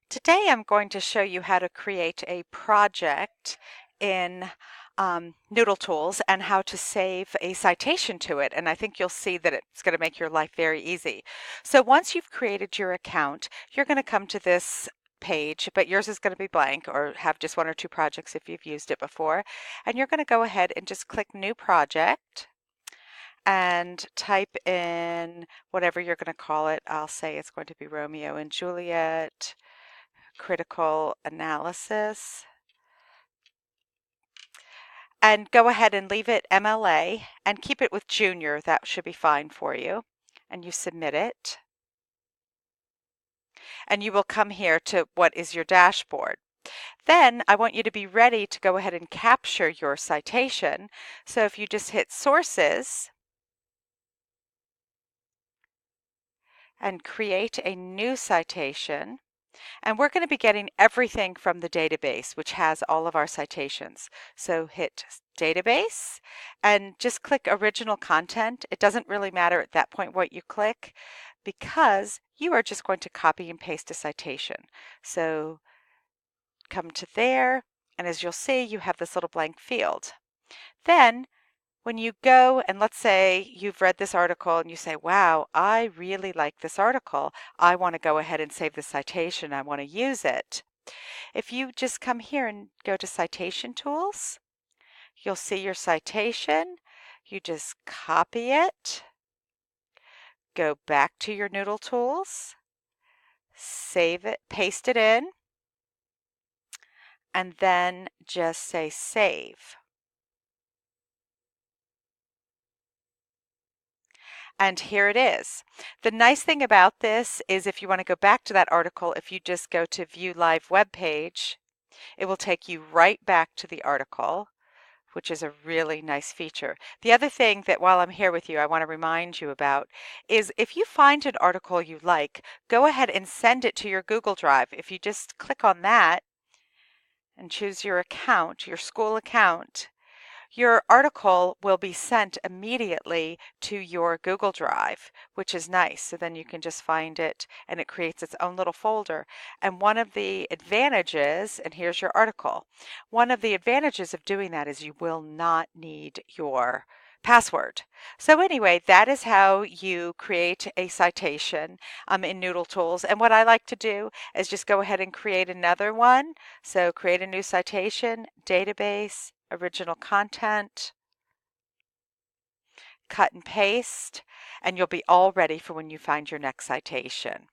Today I'm going to show you how to create a project in NoodleTools and how to save a citation to it. And I think you'll see that it's going to make your life very easy. So once you've created your account, you're going to come to this page, but yours is going to be blank or have just one or two projects if you've used it before. And you're going to go ahead and just click New Project and type in whatever you're going to call it. I'll say it's going to be Romeo and Juliet critical analysis, and go ahead and leave it MLA and keep it with junior. That should be fine for you. And you submit it, and you will come here to what is your dashboard. Then I want you to be ready to go ahead and capture your citation. So if you just hit sources and create a new citation, and we're going to be getting everything from the database, which has all of our citations. So hit database and just click original content. It doesn't really matter at that point what you click because you are just going to copy and paste a citation. So come to there, and as you'll see, you have this little blank field. Then when you go and let's say you've read this article and you say, wow, I really like this article. I want to go ahead and save the citation. I want to use it. If you just come here and go to Citation Tools, you'll see your citation. You just copy it, go back to your Noodle Tools, save it, paste it in, and then just say save. And here it is. The nice thing about this is if you want to go back to that article, if you just go to View Live Web Page, it will take you right back to the article, which is a really nice feature. The other thing that while I'm here with you, I want to remind you about is if you find an article you like, go ahead and send it to your Google Drive. If you just click on that and choose your account, your school account, your article will be sent immediately to your Google Drive, which is nice. So then you can just find it and it creates its own little folder. And one of the advantages, and here's your article, one of the advantages of doing that is you will not need your password. So anyway, that is how you create a citation in NoodleTools. And what I like to do is just go ahead and create another one. So create a new citation, database, original content, cut and paste, and you'll be all ready for when you find your next citation.